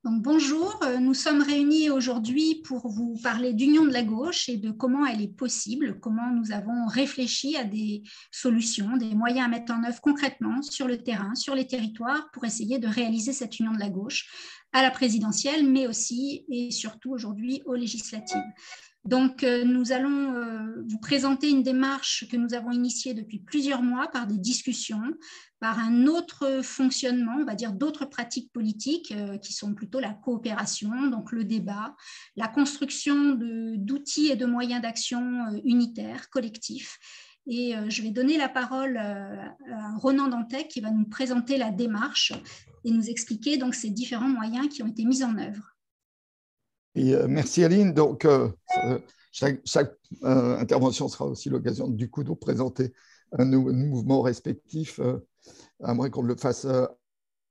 Donc, bonjour, nous sommes réunis aujourd'hui pour vous parler d'union de la gauche et de comment elle est possible, comment nous avons réfléchi à des solutions, des moyens à mettre en œuvre concrètement sur le terrain, sur les territoires pour essayer de réaliser cette union de la gauche à la présidentielle, mais aussi et surtout aujourd'hui aux législatives. Donc, nous allons vous présenter une démarche que nous avons initiée depuis plusieurs mois par des discussions, par un autre fonctionnement, on va dire d'autres pratiques politiques qui sont plutôt la coopération, donc le débat, la construction d'outils et de moyens d'action unitaires, collectifs. Et je vais donner la parole à Ronan Dantec qui va nous présenter la démarche et nous expliquer donc ces différents moyens qui ont été mis en œuvre. Et, merci Aline. Donc, chaque intervention sera aussi l'occasion du coup de vous présenter un mouvement respectif, à moins qu'on le fasse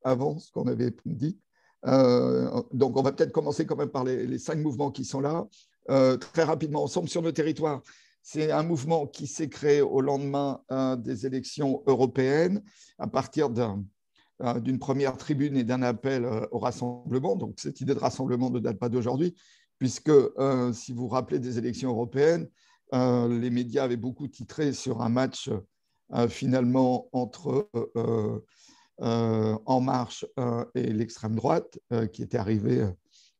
avant ce qu'on avait dit. Donc, on va peut-être commencer quand même par les 5 mouvements qui sont là. Très rapidement, Ensemble sur le territoire, c'est un mouvement qui s'est créé au lendemain des élections européennes à partir d'une première tribune et d'un appel au rassemblement. Donc, cette idée de rassemblement ne date pas d'aujourd'hui, puisque si vous vous rappelez des élections européennes, les médias avaient beaucoup titré sur un match finalement entre En Marche et l'extrême droite, qui était arrivé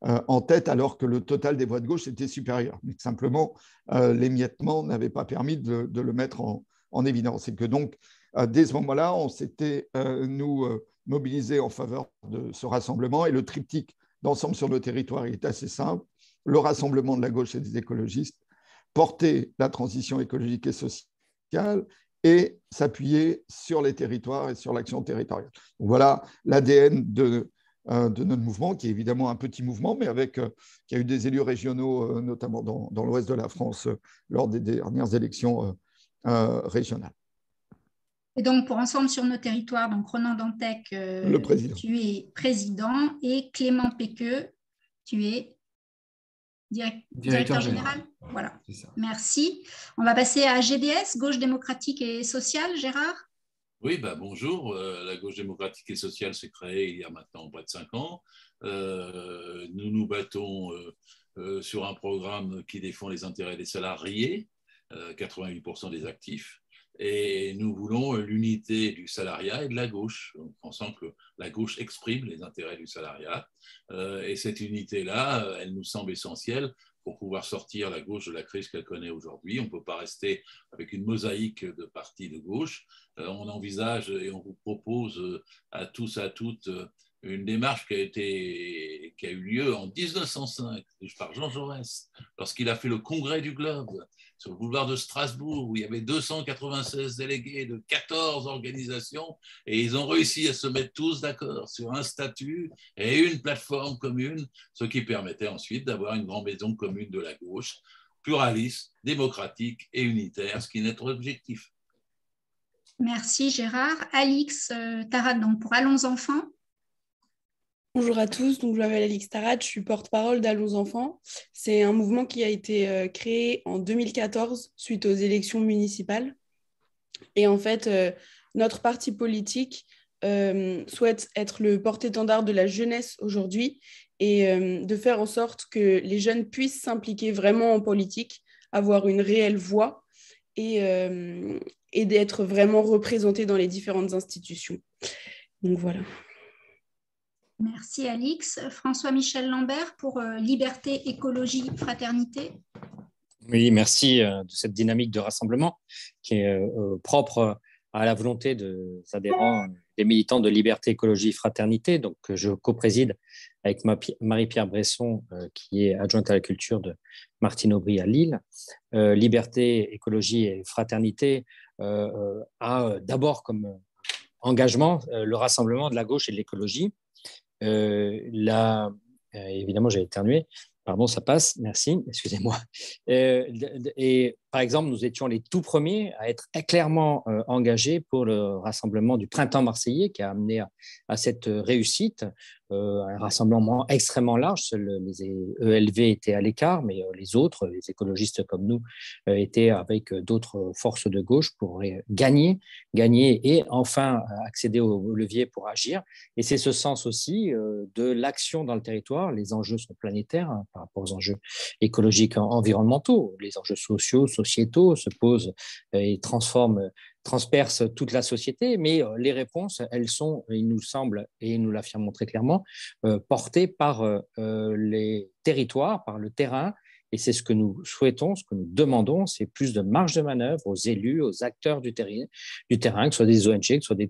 en tête, alors que le total des voix de gauche était supérieur. Mais simplement, l'émiettement n'avait pas permis de le mettre en évidence. Et que donc, dès ce moment-là, on s'était, mobilisés en faveur de ce rassemblement. Et le triptyque d'Ensemble sur le territoire est assez simple. Le rassemblement de la gauche et des écologistes, porter la transition écologique et sociale et s'appuyer sur les territoires et sur l'action territoriale. Donc voilà l'ADN de notre mouvement, qui est évidemment un petit mouvement, mais qui a eu des élus régionaux, notamment dans l'ouest de la France, lors des dernières élections régionales. Et donc, pour Ensemble sur nos territoires, donc Ronan Dantec, le président. Tu es président, et Clément Péqueux, tu es directeur général. Voilà, merci. On va passer à GDS, Gauche démocratique et sociale, Gérard. Oui, bonjour. La Gauche démocratique et sociale s'est créée il y a maintenant près de 5 ans. Nous nous battons sur un programme qui défend les intérêts des salariés, 88% des actifs. Et nous voulons l'unité du salariat et de la gauche, en pensant que la gauche exprime les intérêts du salariat. Et cette unité-là, elle nous semble essentielle pour pouvoir sortir la gauche de la crise qu'elle connaît aujourd'hui. On ne peut pas rester avec une mosaïque de partis de gauche. On envisage et on vous propose à tous, à toutes, une démarche qui a eu lieu en 1905 par Jean Jaurès, lorsqu'il a fait le congrès du Globe sur le boulevard de Strasbourg, où il y avait 296 délégués de 14 organisations, et ils ont réussi à se mettre tous d'accord sur un statut et une plateforme commune, ce qui permettait ensuite d'avoir une grande maison commune de la gauche, pluraliste, démocratique et unitaire, ce qui est notre objectif. Merci Gérard. Alix Tarat, donc pour Allons Enfants. Bonjour à tous, donc je m'appelle Alix Tarat, je suis porte-parole d'Allons Enfants. C'est un mouvement qui a été créé en 2014 suite aux élections municipales. Et en fait, notre parti politique souhaite être le porte-étendard de la jeunesse aujourd'hui et de faire en sorte que les jeunes puissent s'impliquer vraiment en politique, avoir une réelle voix et d'être vraiment représentés dans les différentes institutions. Donc voilà. Merci Alix. François-Michel Lambert pour Liberté, Écologie, Fraternité. Oui, merci de cette dynamique de rassemblement qui est propre à la volonté des adhérents, des militants de Liberté, Écologie, Fraternité. Donc, je co-préside avec Marie-Pierre Bresson, qui est adjointe à la culture de Martine Aubry à Lille. Liberté, Écologie et Fraternité a d'abord comme engagement le rassemblement de la gauche et de l'écologie. Évidemment, j'ai éternué. Pardon, ça passe. Merci. Excusez-moi. Et par exemple, nous étions les tout premiers à être clairement engagés pour le rassemblement du Printemps marseillais qui a amené à cette réussite. Un rassemblement extrêmement large. Seuls les ELV étaient à l'écart, mais les autres, les écologistes comme nous, étaient avec d'autres forces de gauche pour gagner et enfin accéder au levier pour agir. Et c'est ce sens aussi de l'action dans le territoire. Les enjeux sont planétaires par rapport aux enjeux écologiques, environnementaux. Les enjeux sociaux, sociétaux se posent et transpercent toute la société, mais les réponses, elles sont, il nous semble, et nous l'affirmons très clairement, portées par les territoires, par le terrain, et c'est ce que nous souhaitons, ce que nous demandons, c'est plus de marge de manœuvre aux élus, aux acteurs du terrain, que ce soit des ONG, que ce soit des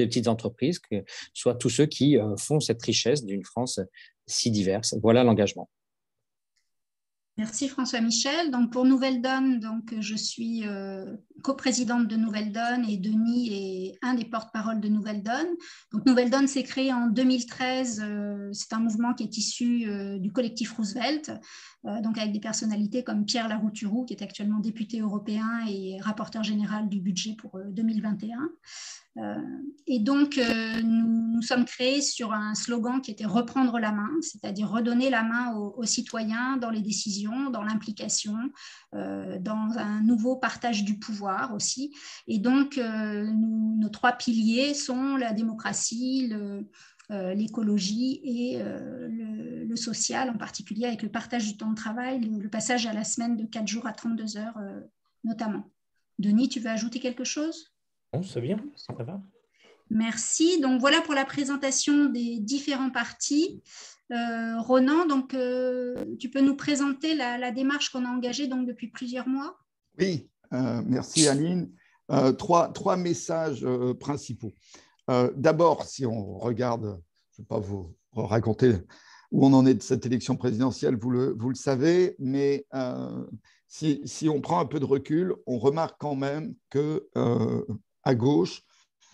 petites entreprises, que ce soit tous ceux qui font cette richesse d'une France si diverse. Voilà l'engagement. Merci François-Michel. Donc pour Nouvelle Donne, je suis coprésidente de Nouvelle Donne et Denis est un des porte-parole de Nouvelle Donne. Donc Nouvelle Donne s'est créée en 2013. C'est un mouvement qui est issu du collectif Roosevelt, donc avec des personnalités comme Pierre Larouturou, qui est actuellement député européen et rapporteur général du budget pour 2021. Et donc, nous sommes créés sur un slogan qui était reprendre la main, c'est-à-dire redonner la main aux citoyens dans les décisions, dans l'implication, dans un nouveau partage du pouvoir aussi. Et donc, nos trois piliers sont la démocratie, l'écologie et le social, en particulier avec le partage du temps de travail, le passage à la semaine de 4 jours à 32 heures notamment. Denis, tu veux ajouter quelque chose ? Non, c'est bien, ça va. Merci. Donc, voilà pour la présentation des différents partis. Ronan, donc, tu peux nous présenter la démarche qu'on a engagée donc, depuis plusieurs mois ? Oui, merci Aline. Trois messages principaux. D'abord, si on regarde, je ne vais pas vous raconter où on en est de cette élection présidentielle, vous le savez, mais si on prend un peu de recul, on remarque quand même qu'à gauche,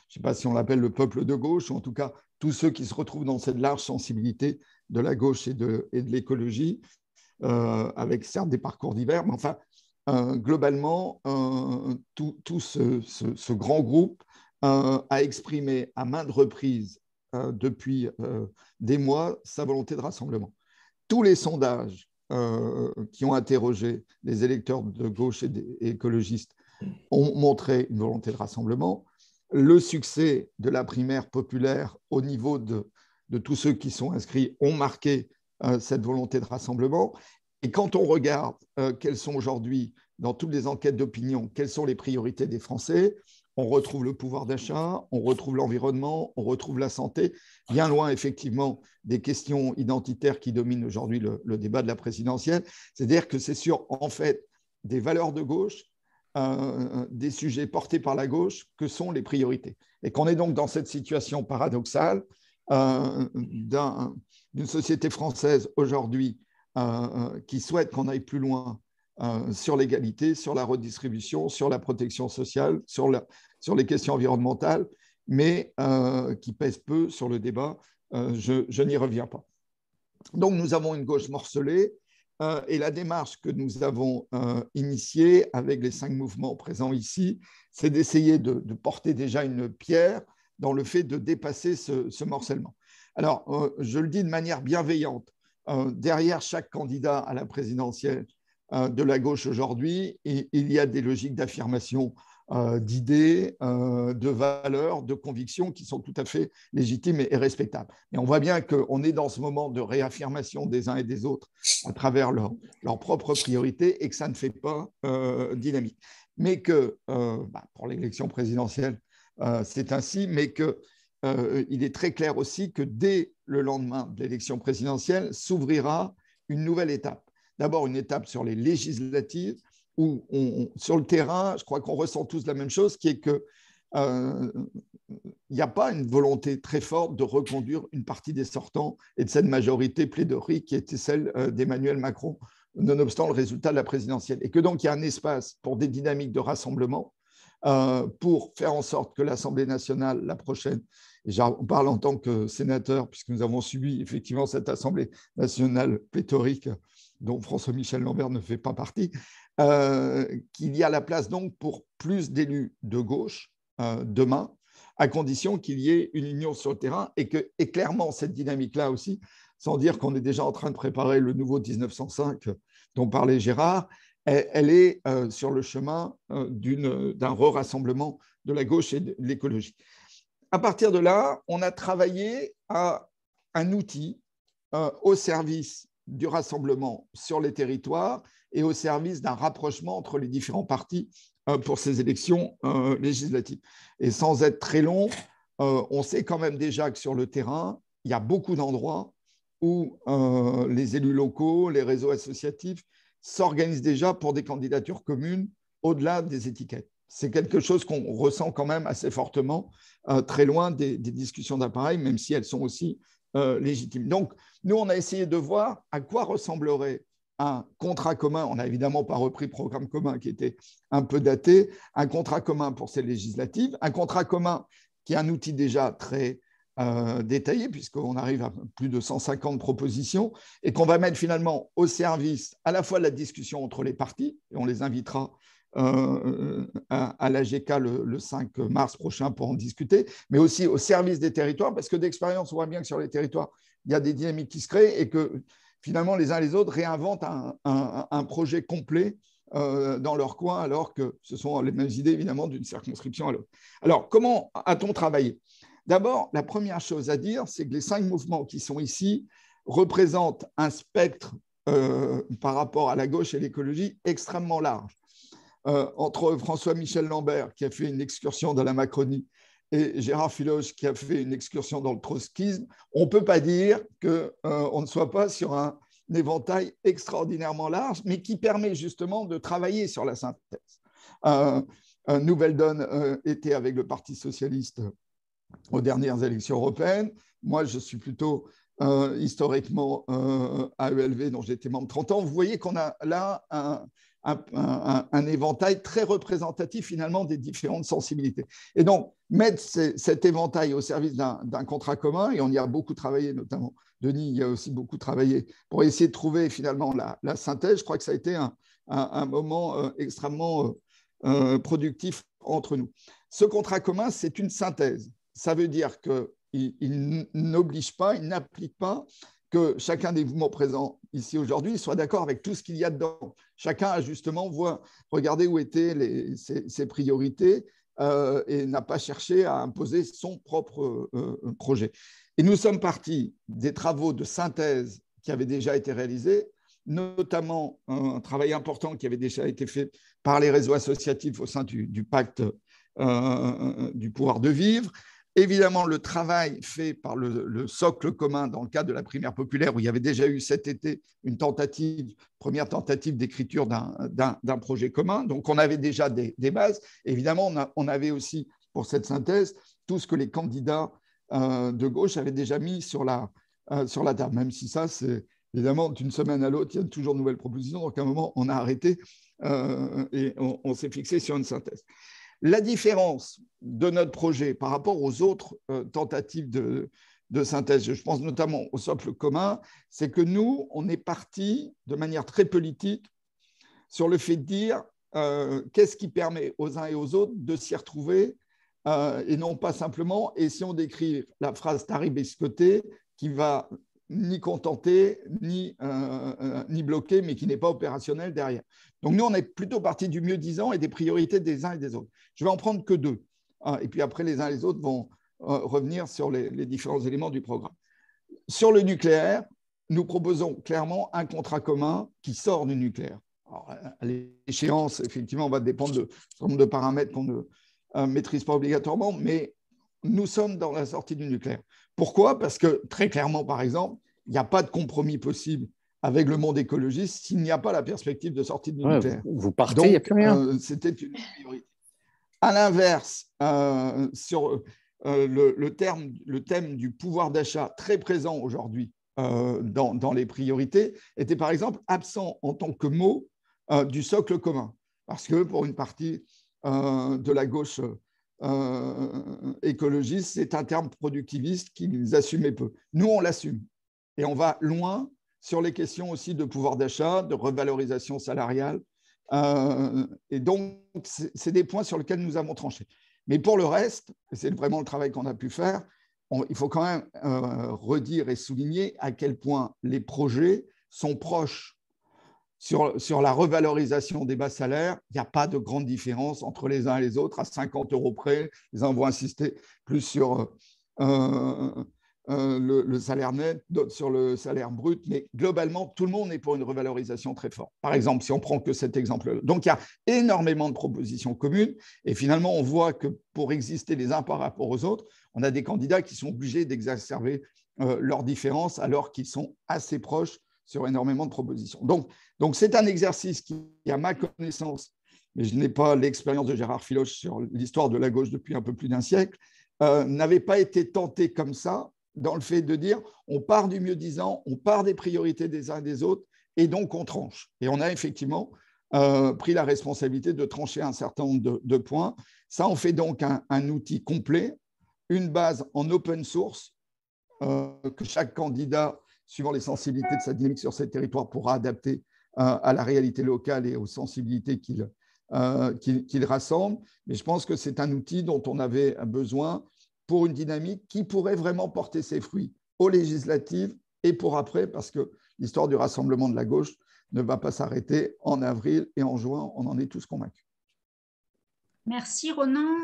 je ne sais pas si on l'appelle le peuple de gauche, ou en tout cas tous ceux qui se retrouvent dans cette large sensibilité de la gauche et de l'écologie, avec certes des parcours divers, mais enfin, globalement, tout ce grand groupe a exprimé à maintes reprises depuis des mois sa volonté de rassemblement. Tous les sondages qui ont interrogé les électeurs de gauche et écologistes ont montré une volonté de rassemblement. Le succès de la primaire populaire au niveau de tous ceux qui sont inscrits ont marqué cette volonté de rassemblement. Et quand on regarde quelles sont aujourd'hui, dans toutes les enquêtes d'opinion, quelles sont les priorités des Français, on retrouve le pouvoir d'achat, on retrouve l'environnement, on retrouve la santé, bien loin effectivement des questions identitaires qui dominent aujourd'hui le débat de la présidentielle. C'est-à-dire que c'est sur en fait des valeurs de gauche, des sujets portés par la gauche que sont les priorités. Et qu'on est donc dans cette situation paradoxale d'une société française aujourd'hui qui souhaite qu'on aille plus loin sur l'égalité, sur la redistribution, sur la protection sociale, sur les questions environnementales, mais qui pèse peu sur le débat. Je n'y reviens pas. Donc, nous avons une gauche morcelée et la démarche que nous avons initiée avec les 5 mouvements présents ici, c'est d'essayer de porter déjà une pierre dans le fait de dépasser ce morcellement. Alors, je le dis de manière bienveillante, derrière chaque candidat à la présidentielle de la gauche aujourd'hui, il y a des logiques d'affirmation d'idées, de valeurs, de convictions qui sont tout à fait légitimes et respectables. Et on voit bien qu'on est dans ce moment de réaffirmation des uns et des autres à travers leurs propres priorités et que ça ne fait pas dynamique. Mais que, pour l'élection présidentielle, c'est ainsi, mais qu'il est très clair aussi que dès le lendemain de l'élection présidentielle s'ouvrira une nouvelle étape. D'abord, une étape sur les législatives, où sur le terrain, je crois qu'on ressent tous la même chose, qui est qu'il n'y a pas une volonté très forte de reconduire une partie des sortants et de cette majorité pléthorique qui était celle d'Emmanuel Macron, nonobstant le résultat de la présidentielle. Et que donc, il y a un espace pour des dynamiques de rassemblement, pour faire en sorte que l'Assemblée nationale, la prochaine, et j'en parle en tant que sénateur, puisque nous avons subi effectivement cette Assemblée nationale pléthorique dont François-Michel Lambert ne fait pas partie, qu'il y a la place donc pour plus d'élus de gauche demain, à condition qu'il y ait une union sur le terrain et clairement cette dynamique-là aussi, sans dire qu'on est déjà en train de préparer le nouveau 1905 dont parlait Gérard, elle est sur le chemin d'un re-rassemblement de la gauche et de l'écologie. À partir de là, on a travaillé à un outil au service du rassemblement sur les territoires et au service d'un rapprochement entre les différents partis pour ces élections législatives. Et sans être très long, on sait quand même déjà que sur le terrain, il y a beaucoup d'endroits où les élus locaux, les réseaux associatifs s'organisent déjà pour des candidatures communes au-delà des étiquettes. C'est quelque chose qu'on ressent quand même assez fortement, très loin des discussions d'appareil, même si elles sont aussi légitimes. Donc, nous, on a essayé de voir à quoi ressemblerait un contrat commun. On n'a évidemment pas repris le programme commun qui était un peu daté, un contrat commun pour ces législatives, un contrat commun qui est un outil déjà très détaillé, puisqu'on arrive à plus de 150 propositions, et qu'on va mettre finalement au service à la fois de la discussion entre les partis, et on les invitera à l'AGK le 5 mars prochain pour en discuter, mais aussi au service des territoires, parce que d'expérience, on voit bien que sur les territoires, il y a des dynamiques qui se créent et que finalement, les uns et les autres réinventent un projet complet dans leur coin, alors que ce sont les mêmes idées, évidemment, d'une circonscription à l'autre. Alors, comment a-t-on travaillé ? D'abord, la première chose à dire, c'est que les 5 mouvements qui sont ici représentent un spectre par rapport à la gauche et l'écologie extrêmement large. Entre François-Michel Lambert, qui a fait une excursion dans la Macronie, et Gérard Filoche, qui a fait une excursion dans le trotskisme, on ne peut pas dire qu'on ne soit pas sur un éventail extraordinairement large, mais qui permet justement de travailler sur la synthèse. Nouvelle Donne était avec le Parti socialiste aux dernières élections européennes. Moi, je suis plutôt historiquement à ELV, dont j'étais membre 30 ans. Vous voyez qu'on a là un éventail très représentatif finalement des différentes sensibilités. Et donc, mettre cet éventail au service d'un contrat commun, et on y a beaucoup travaillé, notamment Denis y a aussi beaucoup travaillé, pour essayer de trouver finalement la synthèse. Je crois que ça a été un moment extrêmement productif entre nous. Ce contrat commun, c'est une synthèse. Ça veut dire qu'il n'oblige pas, il n'applique pas que chacun des mouvements présents ici aujourd'hui soit d'accord avec tout ce qu'il y a dedans. Chacun a justement regardé où étaient ses priorités et n'a pas cherché à imposer son propre projet. Et nous sommes partis des travaux de synthèse qui avaient déjà été réalisés, notamment un travail important qui avait déjà été fait par les réseaux associatifs au sein du pacte du pouvoir de vivre. Évidemment, le travail fait par le socle commun dans le cadre de la primaire populaire, où il y avait déjà eu cet été une première tentative d'écriture d'un projet commun. Donc, on avait déjà des bases. Évidemment, on avait aussi, pour cette synthèse, tout ce que les candidats de gauche avaient déjà mis sur la table, même si ça, c'est évidemment d'une semaine à l'autre, il y a toujours de nouvelles propositions. Donc, à un moment, on a arrêté et on s'est fixé sur une synthèse. La différence de notre projet par rapport aux autres tentatives de synthèse, je pense notamment au socle commun, c'est que nous, on est parti de manière très politique sur le fait de dire qu'est-ce qui permet aux uns et aux autres de s'y retrouver et non pas simplement, et si on décrit la phrase taribescoté qui va ni contenter, ni bloquer, mais qui n'est pas opérationnel derrière. Donc, nous, on est plutôt parti du mieux-disant et des priorités des uns et des autres. Je vais en prendre que 2. Et puis après, les uns et les autres vont revenir sur les différents éléments du programme. Sur le nucléaire, nous proposons clairement un contrat commun qui sort du nucléaire. Alors, l'échéance, effectivement, va dépendre de certain nombre de paramètres qu'on ne maîtrise pas obligatoirement, mais nous sommes dans la sortie du nucléaire. Pourquoi ? Parce que très clairement, par exemple, il n'y a pas de compromis possible avec le monde écologiste s'il n'y a pas la perspective de sortie du nucléaire. Vous partez, il n'y a plus rien. C'était une priorité. À l'inverse, sur le thème du pouvoir d'achat très présent aujourd'hui dans les priorités était par exemple absent en tant que mot du socle commun. Parce que pour une partie de la gauche écologiste, c'est un terme productiviste qu'ils assumaient peu. Nous, on l'assume. Et on va loin sur les questions aussi de pouvoir d'achat, de revalorisation salariale. Et donc, c'est des points sur lesquels nous avons tranché. Mais pour le reste, c'est vraiment le travail qu'on a pu faire, il faut quand même redire et souligner à quel point les projets sont proches. Sur la revalorisation des bas salaires, il n'y a pas de grande différence entre les uns et les autres, à 50 € près. Les uns vont insister plus sur le salaire net, d'autres sur le salaire brut, mais globalement, tout le monde est pour une revalorisation très forte. Par exemple, si on prend que cet exemple-là. Donc, il y a énormément de propositions communes, et finalement, on voit que pour exister les uns par rapport aux autres, on a des candidats qui sont obligés d'exacerber leurs différences alors qu'ils sont assez proches sur énormément de propositions. Donc c'est un exercice qui, à ma connaissance, mais je n'ai pas l'expérience de Gérard Filoche sur l'histoire de la gauche depuis un peu plus d'un siècle, n'avait pas été tenté comme ça, dans le fait de dire on part du mieux-disant, on part des priorités des uns et des autres, et donc on tranche. Et on a effectivement pris la responsabilité de trancher un certain nombre de points. Ça en fait donc un outil complet, une base en open source que chaque candidat, suivant les sensibilités de sa dynamique sur ces territoires, pourra adapter à la réalité locale et aux sensibilités qu'il rassemble. Mais je pense que c'est un outil dont on avait besoin pour une dynamique qui pourrait vraiment porter ses fruits aux législatives et pour après, parce que l'histoire du rassemblement de la gauche ne va pas s'arrêter en avril et en juin, on en est tous convaincus. Merci Ronan.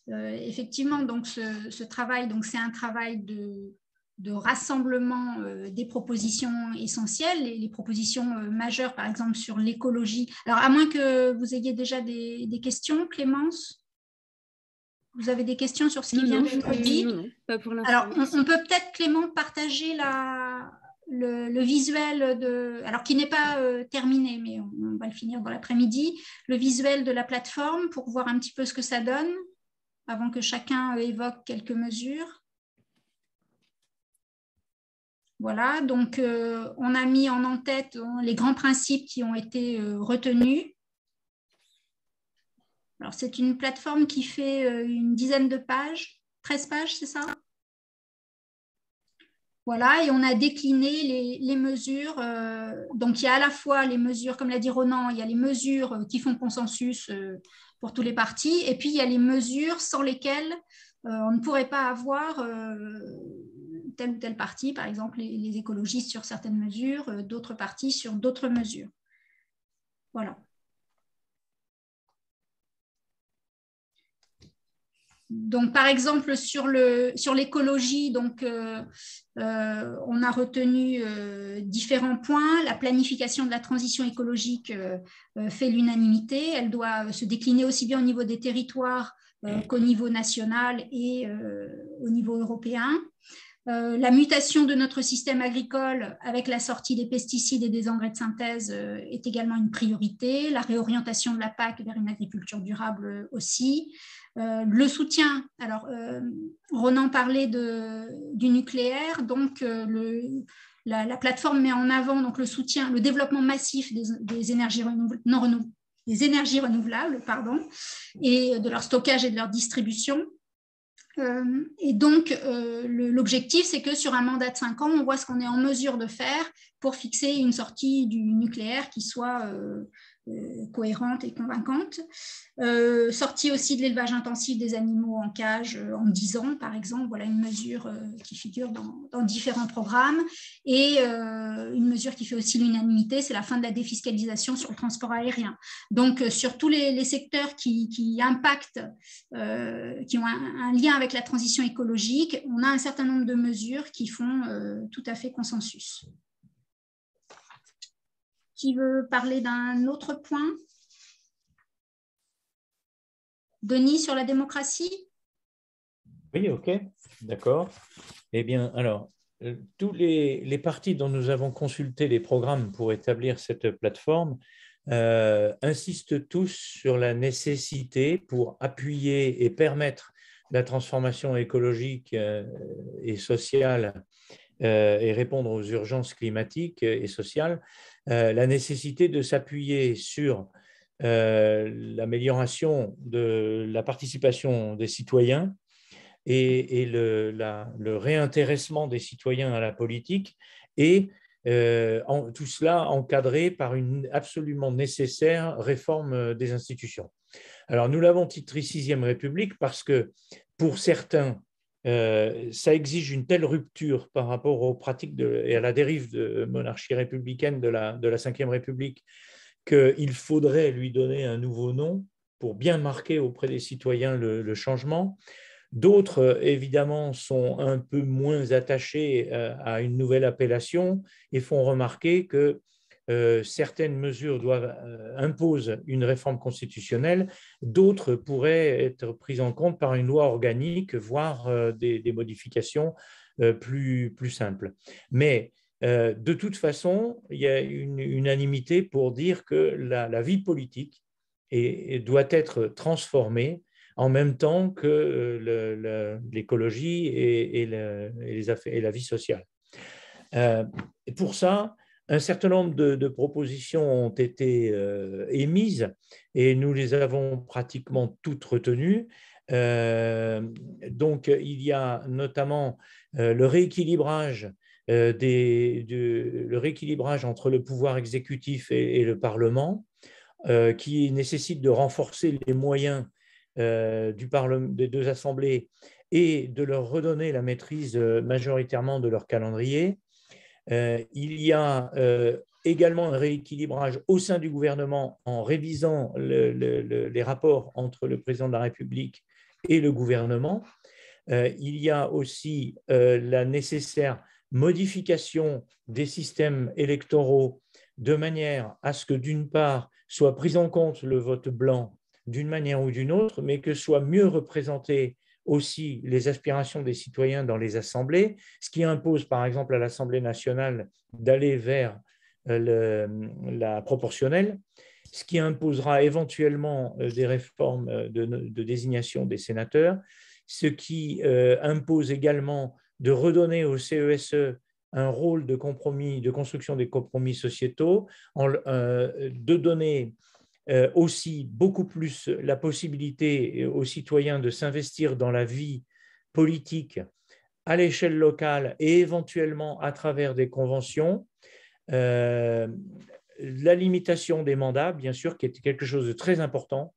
Effectivement, donc ce travail, donc c'est un travail de rassemblement des propositions essentielles, les propositions majeures, par exemple sur l'écologie. Alors, à moins que vous ayez déjà des questions, Clémence, vous avez des questions sur ce qui vient d'être dit? Non, pas pour l'instant. Alors, on peut peut-être, Clément, partager le visuel alors qui n'est pas terminé, mais on va le finir dans l'après-midi, le visuel de la plateforme pour voir un petit peu ce que ça donne, avant que chacun évoque quelques mesures. Voilà, donc on a mis en tête les grands principes qui ont été retenus. Alors, c'est une plateforme qui fait une dizaine de pages, 13 pages, c'est ça? Voilà, et on a décliné les mesures. Donc, il y a à la fois les mesures, comme l'a dit Ronan, il y a les mesures qui font consensus pour tous les partis, et puis il y a les mesures sans lesquelles on ne pourrait pas avoir tel ou tel parti, par exemple les écologistes sur certaines mesures, d'autres partis sur d'autres mesures. Voilà. Donc, par exemple, sur l'écologie, donc, on a retenu différents points. La planification de la transition écologique fait l'unanimité. Elle doit se décliner aussi bien au niveau des territoires qu'au niveau national et au niveau européen. La mutation de notre système agricole avec la sortie des pesticides et des engrais de synthèse est également une priorité. La réorientation de la PAC vers une agriculture durable aussi. Le soutien, alors Ronan parlait du nucléaire, donc la plateforme met en avant donc, le soutien, le développement massif des énergies renouvelables, et de leur stockage et de leur distribution. Et donc, l'objectif, c'est que sur un mandat de 5 ans, on voit ce qu'on est en mesure de faire pour fixer une sortie du nucléaire qui soit cohérente et convaincante. Sortie aussi de l'élevage intensif des animaux en cage en 10 ans, par exemple. Voilà une mesure qui figure dans différents programmes. Et une mesure qui fait aussi l'unanimité, c'est la fin de la défiscalisation sur le transport aérien. Donc, sur tous les secteurs qui impactent, qui ont un lien avec la transition écologique, on a un certain nombre de mesures qui font tout à fait consensus. Qui veut parler d'un autre point? Denis, sur la démocratie? Oui, ok, d'accord. Eh bien, alors, tous les partis dont nous avons consulté les programmes pour établir cette plateforme insistent tous sur la nécessité pour appuyer et permettre la transformation écologique et sociale et répondre aux urgences climatiques et sociales, la nécessité de s'appuyer sur l'amélioration de la participation des citoyens et le réintéressement des citoyens à la politique et tout cela encadré par une absolument nécessaire réforme des institutions. Alors, nous l'avons titré Sixième République parce que, pour certains, ça exige une telle rupture par rapport aux pratiques et à la dérive de monarchie républicaine de la Cinquième République qu'il faudrait lui donner un nouveau nom pour bien marquer auprès des citoyens le changement. D'autres, évidemment, sont un peu moins attachés à une nouvelle appellation et font remarquer que certaines mesures imposent une réforme constitutionnelle, d'autres pourraient être prises en compte par une loi organique, voire des modifications plus simples. Mais de toute façon, il y a une unanimité pour dire que la vie politique doit être transformée en même temps que l'écologie et la vie sociale. Et pour ça, un certain nombre de propositions ont été émises et nous les avons pratiquement toutes retenues. Donc, il y a notamment le rééquilibrage entre le pouvoir exécutif et le Parlement, qui nécessite de renforcer les moyens des deux assemblées et de leur redonner la maîtrise majoritairement de leur calendrier. Il y a également un rééquilibrage au sein du gouvernement en révisant les rapports entre le président de la République et le gouvernement. Il y a aussi la nécessaire modification des systèmes électoraux de manière à ce que, d'une part, soit pris en compte le vote blanc d'une manière ou d'une autre, mais que soient mieux représentées aussi les aspirations des citoyens dans les assemblées, ce qui impose par exemple à l'Assemblée nationale d'aller vers la proportionnelle, ce qui imposera éventuellement des réformes de désignation des sénateurs, ce qui impose également de redonner au CESE un rôle de compromis, de construction des compromis sociétaux, de donner aussi beaucoup plus la possibilité aux citoyens de s'investir dans la vie politique à l'échelle locale et éventuellement à travers des conventions. La limitation des mandats, bien sûr, qui est quelque chose de très important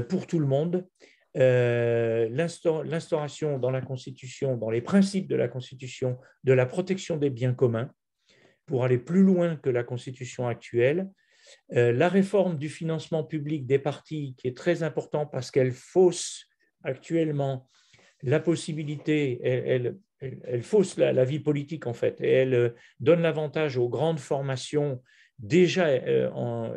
pour tout le monde. L'instauration dans la Constitution, dans les principes de la Constitution, de la protection des biens communs, pour aller plus loin que la Constitution actuelle. La réforme du financement public des partis, qui est très important parce qu'elle fausse actuellement la possibilité, elle fausse la vie politique en fait, et elle donne l'avantage aux grandes formations déjà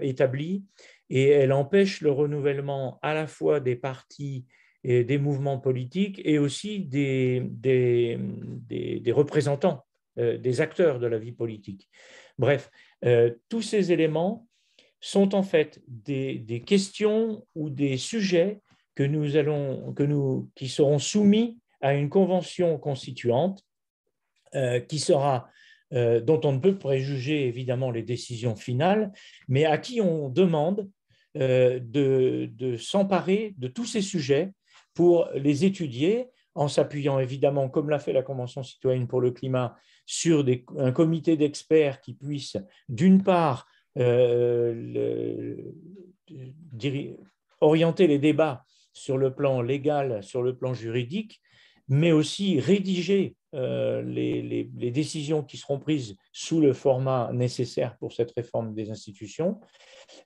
établies, et elle empêche le renouvellement à la fois des partis et des mouvements politiques et aussi des représentants, des acteurs de la vie politique. Bref, tous ces éléments sont en fait des questions ou des sujets qui seront soumis à une convention constituante dont on ne peut préjuger évidemment les décisions finales, mais à qui on demande de s'emparer de tous ces sujets pour les étudier en s'appuyant évidemment, comme l'a fait la Convention citoyenne pour le climat, sur un comité d'experts qui puisse d'une part orienter les débats sur le plan légal, sur le plan juridique, mais aussi rédiger les décisions qui seront prises sous le format nécessaire pour cette réforme des institutions.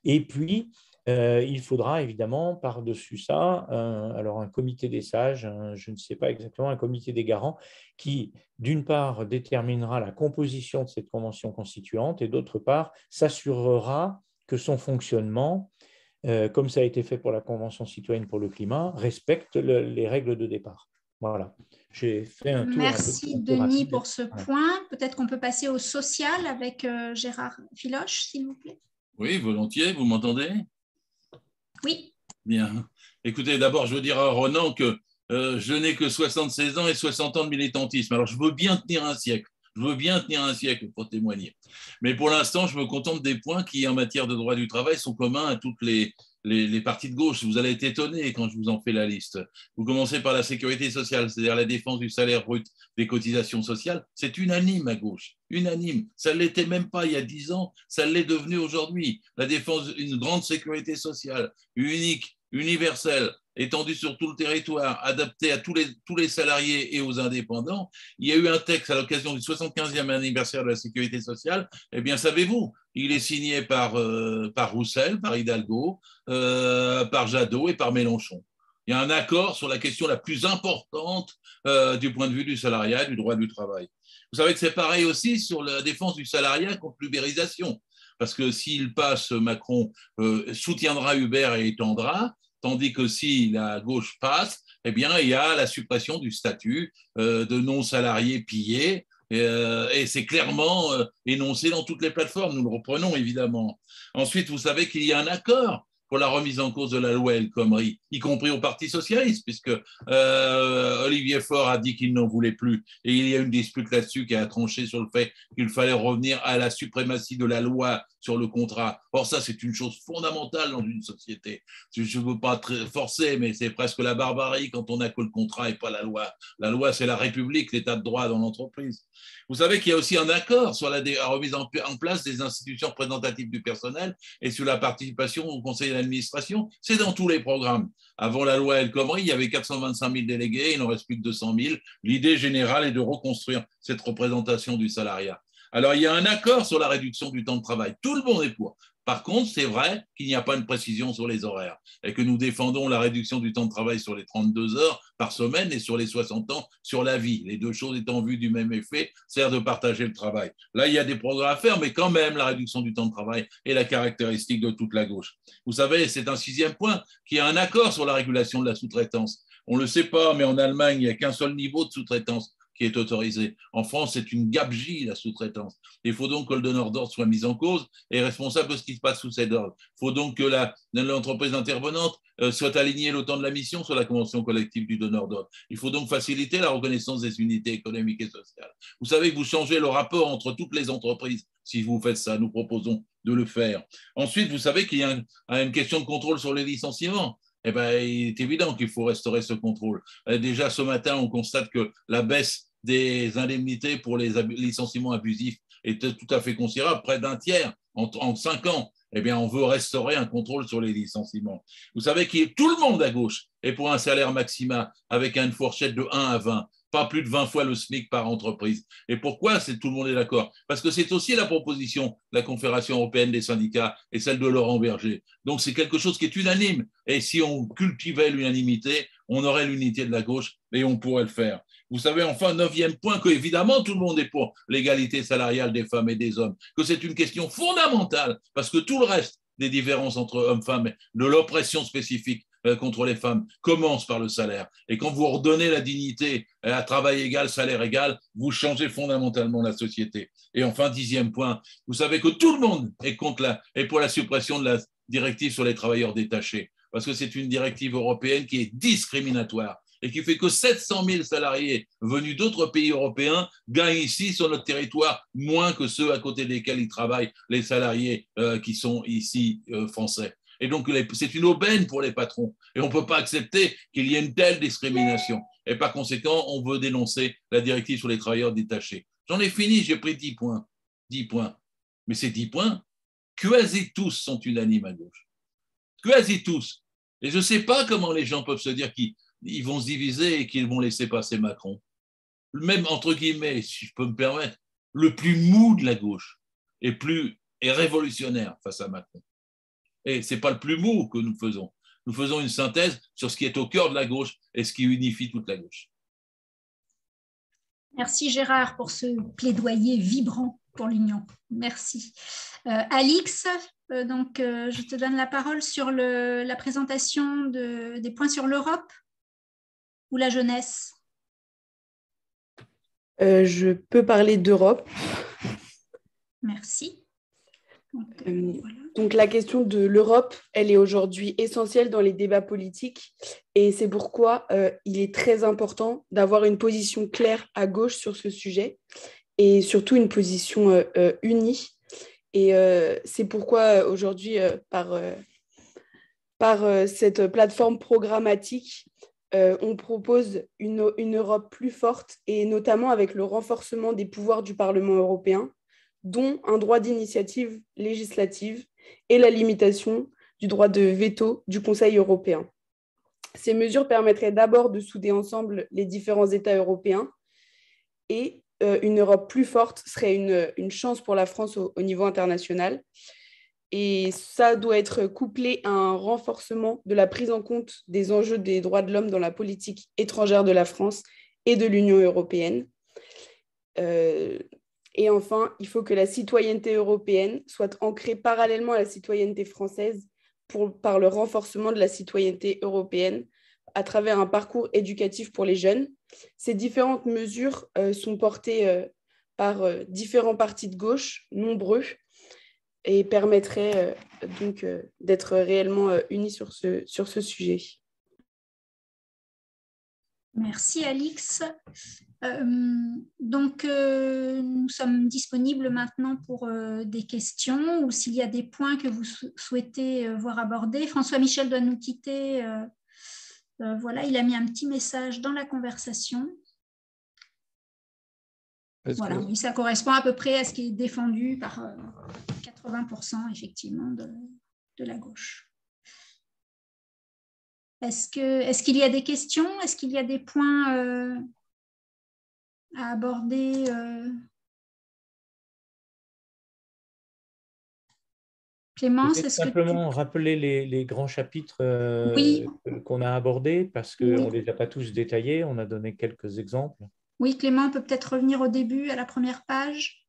Et puis, il faudra évidemment par-dessus ça un comité des sages, je ne sais pas exactement, un comité des garants qui, d'une part, déterminera la composition de cette convention constituante et d'autre part, s'assurera que son fonctionnement, comme ça a été fait pour la Convention citoyenne pour le climat, respecte les règles de départ. Voilà, j'ai fait un tour. Merci Denis pour ce point. Peut-être qu'on peut passer au social avec Gérard Filoche, s'il vous plaît. Oui, volontiers. Vous m'entendez? Oui. Bien. Écoutez, d'abord, je veux dire à Ronan que je n'ai que 76 ans et 60 ans de militantisme. Alors, je veux bien tenir un siècle. Je veux bien tenir un siècle pour témoigner. Mais pour l'instant, je me contente des points qui, en matière de droit du travail, sont communs à toutes les partis de gauche. Vous allez être étonnés quand je vous en fais la liste. Vous commencez par la sécurité sociale, c'est-à-dire la défense du salaire brut des cotisations sociales. C'est unanime à gauche, unanime. Ça ne l'était même pas il y a 10 ans, ça l'est devenu aujourd'hui. La défense d'une grande sécurité sociale, unique, universelle, étendue sur tout le territoire, adaptée à tous les salariés et aux indépendants. Il y a eu un texte à l'occasion du 75e anniversaire de la sécurité sociale. Eh bien, savez-vous, il est signé par Roussel, par Hidalgo, par Jadot et par Mélenchon. Il y a un accord sur la question la plus importante du point de vue du salariat, du droit du travail. Vous savez que c'est pareil aussi sur la défense du salariat contre l'ubérisation. Parce que s'il passe, Macron soutiendra Uber et étendra, tandis que si la gauche passe, eh bien, il y a la suppression du statut de non-salariés pillés, et c'est clairement énoncé dans toutes les plateformes. Nous le reprenons, évidemment. Ensuite, vous savez qu'il y a un accord pour la remise en cause de la loi El Khomri, y compris au Parti socialiste, puisque Olivier Faure a dit qu'il n'en voulait plus. Et il y a une dispute là-dessus qui a tranché sur le fait qu'il fallait revenir à la suprématie de la loi sur le contrat. Or, ça, c'est une chose fondamentale dans une société. Je ne veux pas forcer, mais c'est presque la barbarie quand on n'a que le contrat et pas la loi. La loi, c'est la République, l'état de droit dans l'entreprise. Vous savez qu'il y a aussi un accord sur la remise en place des institutions représentatives du personnel et sur la participation au conseil d'administration. C'est dans tous les programmes. Avant la loi El Khomri, il y avait 425 000 délégués, il n'en reste plus que 200 000. L'idée générale est de reconstruire cette représentation du salariat. Alors, il y a un accord sur la réduction du temps de travail. Tout le monde est pour. Par contre, c'est vrai qu'il n'y a pas une précision sur les horaires et que nous défendons la réduction du temps de travail sur les 32 heures par semaine et sur les 60 ans sur la vie. Les deux choses étant vues du même effet, c'est de partager le travail. Là, il y a des progrès à faire, mais quand même, la réduction du temps de travail est la caractéristique de toute la gauche. Vous savez, c'est un 6e point, qu'il y a un accord sur la régulation de la sous-traitance. On ne le sait pas, mais en Allemagne, il n'y a qu'un seul niveau de sous-traitance qui est autorisé. En France, c'est une gabegie, la sous-traitance. Il faut donc que le donneur d'ordre soit mis en cause et responsable de ce qui se passe sous ses ordres. Il faut donc que l'entreprise intervenante soit alignée le temps de la mission sur la convention collective du donneur d'ordre. Il faut donc faciliter la reconnaissance des unités économiques et sociales. Vous savez que vous changez le rapport entre toutes les entreprises si vous faites ça. Nous proposons de le faire. Ensuite, vous savez qu'il y a une question de contrôle sur les licenciements. Eh bien, il est évident qu'il faut restaurer ce contrôle. Déjà, ce matin, on constate que la baisse des indemnités pour les licenciements abusifs est tout à fait considérable, près d'un tiers en 5 ans. Eh bien, on veut restaurer un contrôle sur les licenciements. Vous savez que tout le monde à gauche est pour un salaire maximal avec une fourchette de 1 à 20. Pas plus de 20 fois le SMIC par entreprise. Et pourquoi tout le monde est d'accord? Parce que c'est aussi la proposition de la Confédération européenne des syndicats et celle de Laurent Berger. Donc c'est quelque chose qui est unanime. Et si on cultivait l'unanimité, on aurait l'unité de la gauche et on pourrait le faire. Vous savez, enfin, 9e point, que évidemment tout le monde est pour l'égalité salariale des femmes et des hommes, que c'est une question fondamentale, parce que tout le reste des différences entre hommes-femmes, de l'oppression spécifique contre les femmes, commence par le salaire. Et quand vous redonnez la dignité à travail égal, salaire égal, vous changez fondamentalement la société. Et enfin, 10e point, vous savez que tout le monde est pour la suppression de la directive sur les travailleurs détachés, parce que c'est une directive européenne qui est discriminatoire et qui fait que 700 000 salariés venus d'autres pays européens gagnent ici, sur notre territoire, moins que ceux à côté desquels ils travaillent, les salariés qui sont ici français. Et donc, c'est une aubaine pour les patrons. Et on ne peut pas accepter qu'il y ait une telle discrimination. Et par conséquent, on veut dénoncer la directive sur les travailleurs détachés. J'en ai fini, j'ai pris 10 points. 10 points. Mais ces 10 points, quasi tous sont unanimes à gauche. Quasi tous. Et je ne sais pas comment les gens peuvent se dire qu'ils vont se diviser et qu'ils vont laisser passer Macron. Même, entre guillemets, si je peux me permettre, le plus mou de la gauche est révolutionnaire face à Macron. Et ce n'est pas le plus mou que nous faisons. Nous faisons une synthèse sur ce qui est au cœur de la gauche et ce qui unifie toute la gauche. Merci Gérard pour ce plaidoyer vibrant pour l'union. Merci. Alix, je te donne la parole sur la présentation des points sur l'Europe ou la jeunesse. Je peux parler d'Europe. Merci. Donc la question de l'Europe, elle est aujourd'hui essentielle dans les débats politiques et c'est pourquoi il est très important d'avoir une position claire à gauche sur ce sujet. et surtout une position unie. Et c'est pourquoi aujourd'hui, par cette plateforme programmatique, on propose une Europe plus forte, et notamment avec le renforcement des pouvoirs du Parlement européen, dont un droit d'initiative législative et la limitation du droit de veto du Conseil européen. Ces mesures permettraient d'abord de souder ensemble les différents États européens, et une Europe plus forte serait une chance pour la France au niveau international. Et ça doit être couplé à un renforcement de la prise en compte des enjeux des droits de l'homme dans la politique étrangère de la France et de l'Union européenne. Et enfin, il faut que la citoyenneté européenne soit ancrée parallèlement à la citoyenneté française par le renforcement de la citoyenneté européenne à travers un parcours éducatif pour les jeunes. Ces différentes mesures sont portées par différents partis de gauche, nombreux, et permettrait donc d'être réellement unis sur ce sujet. Merci Alix. Donc, nous sommes disponibles maintenant pour des questions, ou s'il y a des points que vous souhaitez voir abordés. François-Michel doit nous quitter. Voilà, il a mis un petit message dans la conversation. Voilà, oui, ça correspond à peu près à ce qui est défendu par 80% effectivement de la gauche. Est-ce qu'il y a des questions? Est-ce qu'il y a des points à aborder? Clémence, est-ce que simplement rappeler les grands chapitres oui, qu'on a abordés, parce qu'on ne les a pas tous détaillés, on a donné quelques exemples. Oui, Clément peut peut-être revenir au début, à la première page.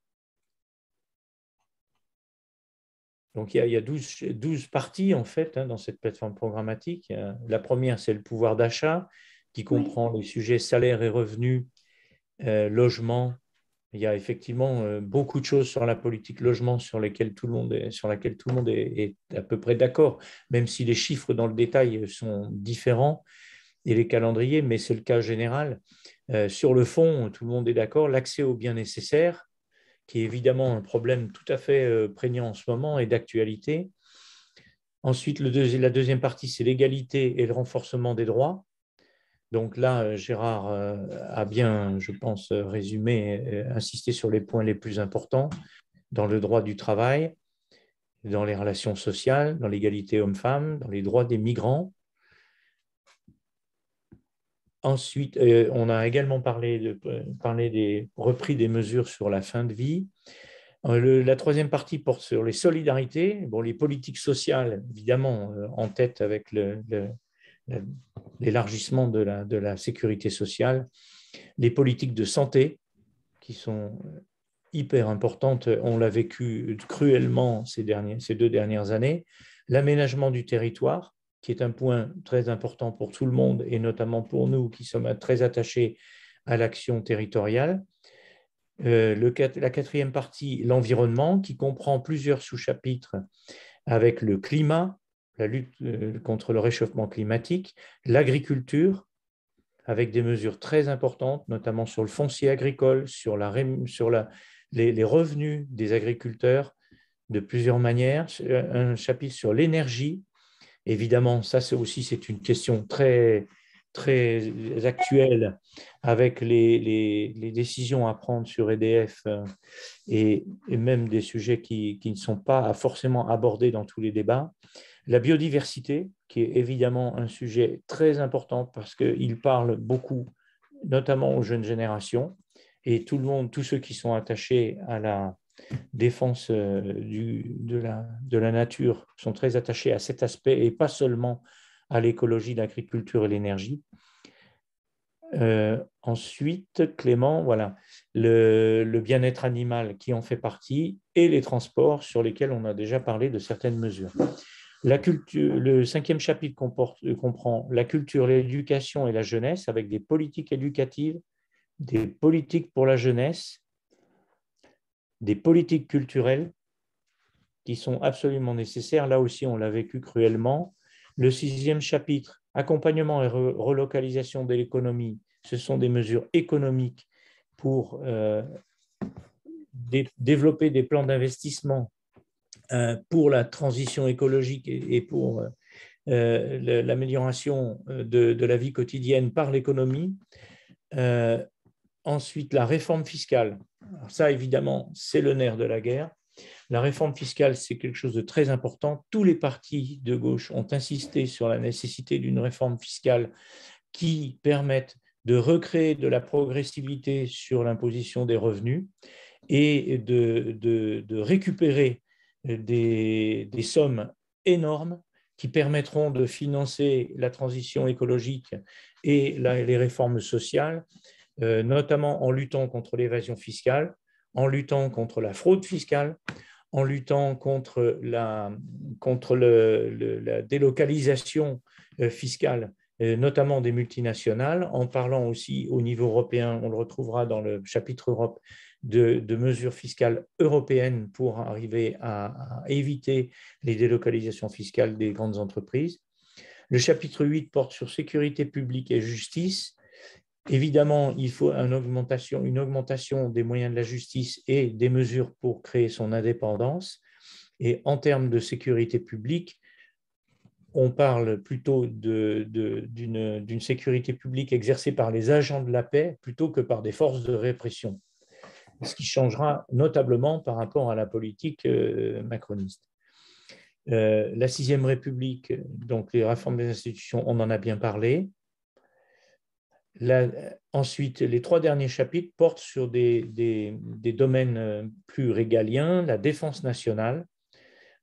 Donc, il y a 12 parties, en fait, dans cette plateforme programmatique. La première, c'est le pouvoir d'achat, qui comprend les sujets salaires et revenus, logement. Il y a effectivement beaucoup de choses sur la politique logement sur laquelle tout le monde est à peu près d'accord, même si les chiffres dans le détail sont différents et les calendriers, mais c'est le cas général. Sur le fond, tout le monde est d'accord. L'accès aux biens nécessaires, qui est évidemment un problème tout à fait prégnant en ce moment et d'actualité. Ensuite, la deuxième partie, c'est l'égalité et le renforcement des droits. Donc là, Gérard a bien, je pense, résumé, insisté sur les points les plus importants dans le droit du travail, dans les relations sociales, dans l'égalité homme-femme, dans les droits des migrants. Ensuite, on a également repris des mesures sur la fin de vie. La troisième partie porte sur les solidarités, les politiques sociales, évidemment, en tête avec l'élargissement de la sécurité sociale, les politiques de santé, qui sont hyper importantes, on l'a vécu cruellement ces 2 dernières années, l'aménagement du territoire, qui est un point très important pour tout le monde, et notamment pour nous qui sommes très attachés à l'action territoriale. La quatrième partie, l'environnement, qui comprend plusieurs sous-chapitres avec le climat, la lutte contre le réchauffement climatique, l'agriculture, avec des mesures très importantes, notamment sur le foncier agricole, sur les revenus des agriculteurs de plusieurs manières, un chapitre sur l'énergie. Évidemment, ça c'est une question très, très actuelle, avec les décisions à prendre sur EDF et même des sujets qui ne sont pas forcément abordés dans tous les débats. La biodiversité, qui est évidemment un sujet très important parce qu'il parle beaucoup, notamment aux jeunes générations, et tous ceux qui sont attachés à la défense de la nature sont très attachés à cet aspect et pas seulement à l'écologie, l'agriculture et l'énergie. Ensuite, Clément, voilà, le bien-être animal qui en fait partie et les transports sur lesquels on a déjà parlé de certaines mesures. Le 5e chapitre comprend la culture, l'éducation et la jeunesse avec des politiques éducatives, des politiques pour la jeunesse, des politiques culturelles qui sont absolument nécessaires. Là aussi, on l'a vécu cruellement. Le 6e chapitre, accompagnement et relocalisation de l'économie, ce sont des mesures économiques pour développer des plans d'investissement pour la transition écologique et pour l'amélioration de la vie quotidienne par l'économie. Ensuite, la réforme fiscale. Alors ça, évidemment, c'est le nerf de la guerre. La réforme fiscale, c'est quelque chose de très important. Tous les partis de gauche ont insisté sur la nécessité d'une réforme fiscale qui permette de recréer de la progressivité sur l'imposition des revenus et de récupérer des sommes énormes qui permettront de financer la transition écologique et les réformes sociales, notamment en luttant contre l'évasion fiscale, en luttant contre la fraude fiscale, en luttant contre la délocalisation fiscale, notamment des multinationales, en parlant aussi au niveau européen, on le retrouvera dans le chapitre Europe, de mesures fiscales européennes pour arriver à éviter les délocalisations fiscales des grandes entreprises. Le chapitre 8 porte sur sécurité publique et justice. Évidemment, il faut une augmentation des moyens de la justice et des mesures pour créer son indépendance. Et en termes de sécurité publique, on parle plutôt d'une sécurité publique exercée par les agents de la paix plutôt que par des forces de répression, ce qui changera notablement par rapport à la politique macroniste. La 6e République, donc les réformes des institutions, on en a bien parlé. Ensuite, les 3 derniers chapitres portent sur des domaines plus régaliens, la défense nationale.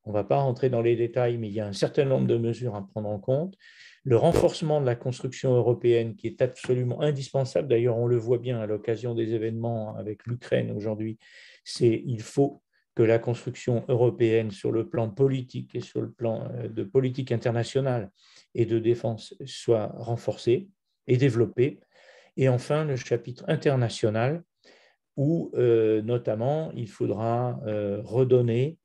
On ne va pas rentrer dans les détails, mais il y a un certain nombre de mesures à prendre en compte. Le renforcement de la construction européenne qui est absolument indispensable. D'ailleurs, on le voit bien à l'occasion des événements avec l'Ukraine aujourd'hui. Il faut que la construction européenne sur le plan politique et sur le plan de politique internationale et de défense soit renforcée et développée. Et enfin, le chapitre international où notamment il faudra redonner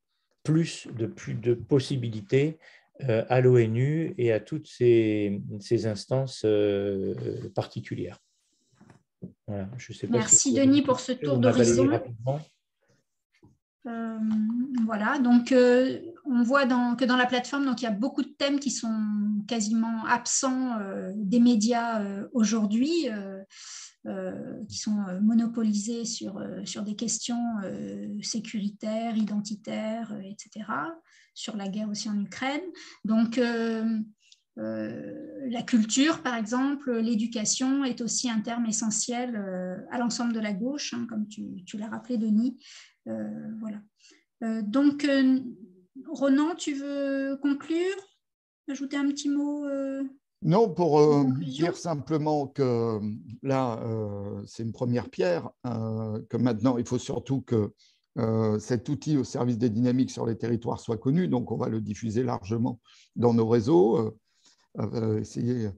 plus de possibilités à l'ONU et à toutes ces instances particulières. Voilà, je sais pas. Merci Denis pour ce tour d'horizon. Voilà, donc on voit que dans la plateforme, donc, il y a beaucoup de thèmes qui sont quasiment absents des médias aujourd'hui, qui sont monopolisés sur des questions sécuritaires, identitaires, etc., sur la guerre aussi en Ukraine. Donc, la culture, par exemple, l'éducation est aussi un terme essentiel à l'ensemble de la gauche, hein, comme tu l'as rappelé, Denis. Voilà. Donc, Ronan, tu veux conclure, ajouter un petit mot Non, pour dire simplement que là, c'est une première pierre, que maintenant, il faut surtout que cet outil au service des dynamiques sur les territoires soit connu, donc on va le diffuser largement dans nos réseaux, essayer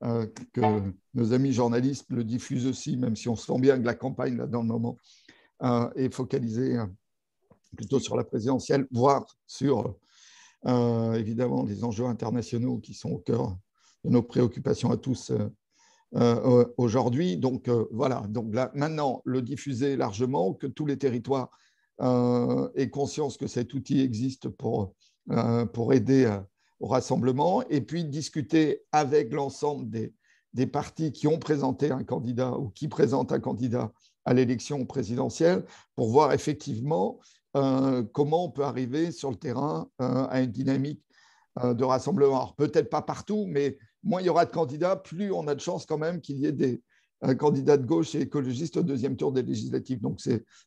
que nos amis journalistes le diffusent aussi, même si on se sent bien que la campagne, là, dans le moment, est focalisée plutôt sur la présidentielle, voire sur, évidemment, les enjeux internationaux qui sont au cœur de nos préoccupations à tous aujourd'hui. Donc, voilà. Donc, là, maintenant, le diffuser largement, que tous les territoires aient conscience que cet outil existe pour aider au rassemblement, et puis discuter avec l'ensemble des partis qui ont présenté un candidat ou qui présentent un candidat à l'élection présidentielle pour voir effectivement comment on peut arriver sur le terrain à une dynamique de rassemblement. Alors, peut-être pas partout, mais moins il y aura de candidats, plus on a de chances quand même qu'il y ait des candidats de gauche et écologistes au 2e tour des législatives. Donc,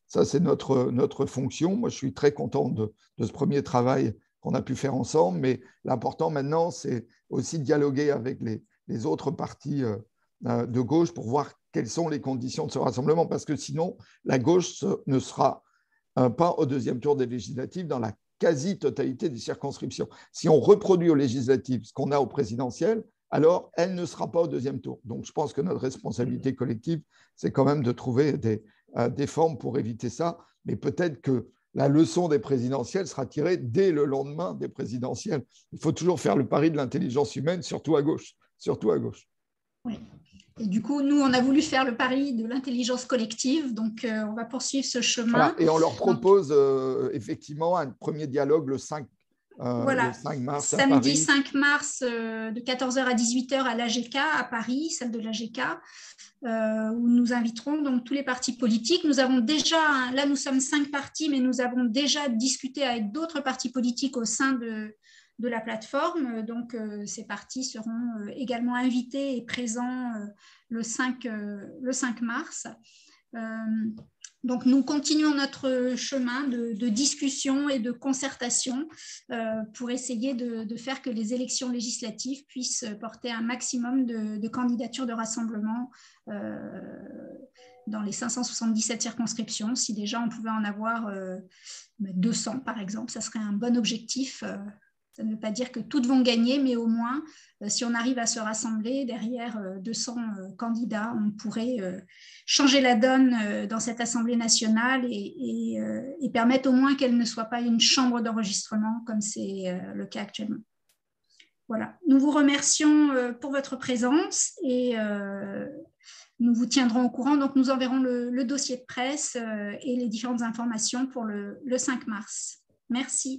ça, c'est notre fonction. Moi, je suis très content de ce premier travail qu'on a pu faire ensemble, mais l'important maintenant, c'est aussi de dialoguer avec les autres partis de gauche pour voir quelles sont les conditions de ce rassemblement, parce que sinon, la gauche ne sera pas au 2e tour des législatives dans la quasi-totalité des circonscriptions. Si on reproduit aux législatives ce qu'on a au présidentiel, alors elle ne sera pas au 2e tour. Donc, je pense que notre responsabilité collective, c'est quand même de trouver des formes pour éviter ça, mais peut-être que la leçon des présidentielles sera tirée dès le lendemain des présidentielles. Il faut toujours faire le pari de l'intelligence humaine, surtout à gauche. Surtout à gauche. Oui. Et du coup, nous, on a voulu faire le pari de l'intelligence collective, donc on va poursuivre ce chemin. Voilà, et on leur propose effectivement un premier dialogue le 5 voilà, le 5 mars samedi à Paris. 5 mars de 14h à 18h à l'AGK à Paris, salle de l'AGK, où nous inviterons donc tous les partis politiques. Nous avons déjà, là nous sommes 5 partis, mais nous avons déjà discuté avec d'autres partis politiques au sein de la plateforme. Donc ces partis seront également invités et présents le 5 mars. Donc, nous continuons notre chemin de discussion et de concertation pour essayer de faire que les élections législatives puissent porter un maximum de candidatures de rassemblement dans les 577 circonscriptions. Si déjà on pouvait en avoir 200, par exemple, ça serait un bon objectif. Ça ne veut pas dire que toutes vont gagner, mais au moins, si on arrive à se rassembler derrière 200 candidats, on pourrait changer la donne dans cette Assemblée nationale et permettre au moins qu'elle ne soit pas une chambre d'enregistrement comme c'est le cas actuellement. Voilà. Nous vous remercions pour votre présence et nous vous tiendrons au courant. Donc, nous enverrons le dossier de presse et les différentes informations pour le 5 mars. Merci.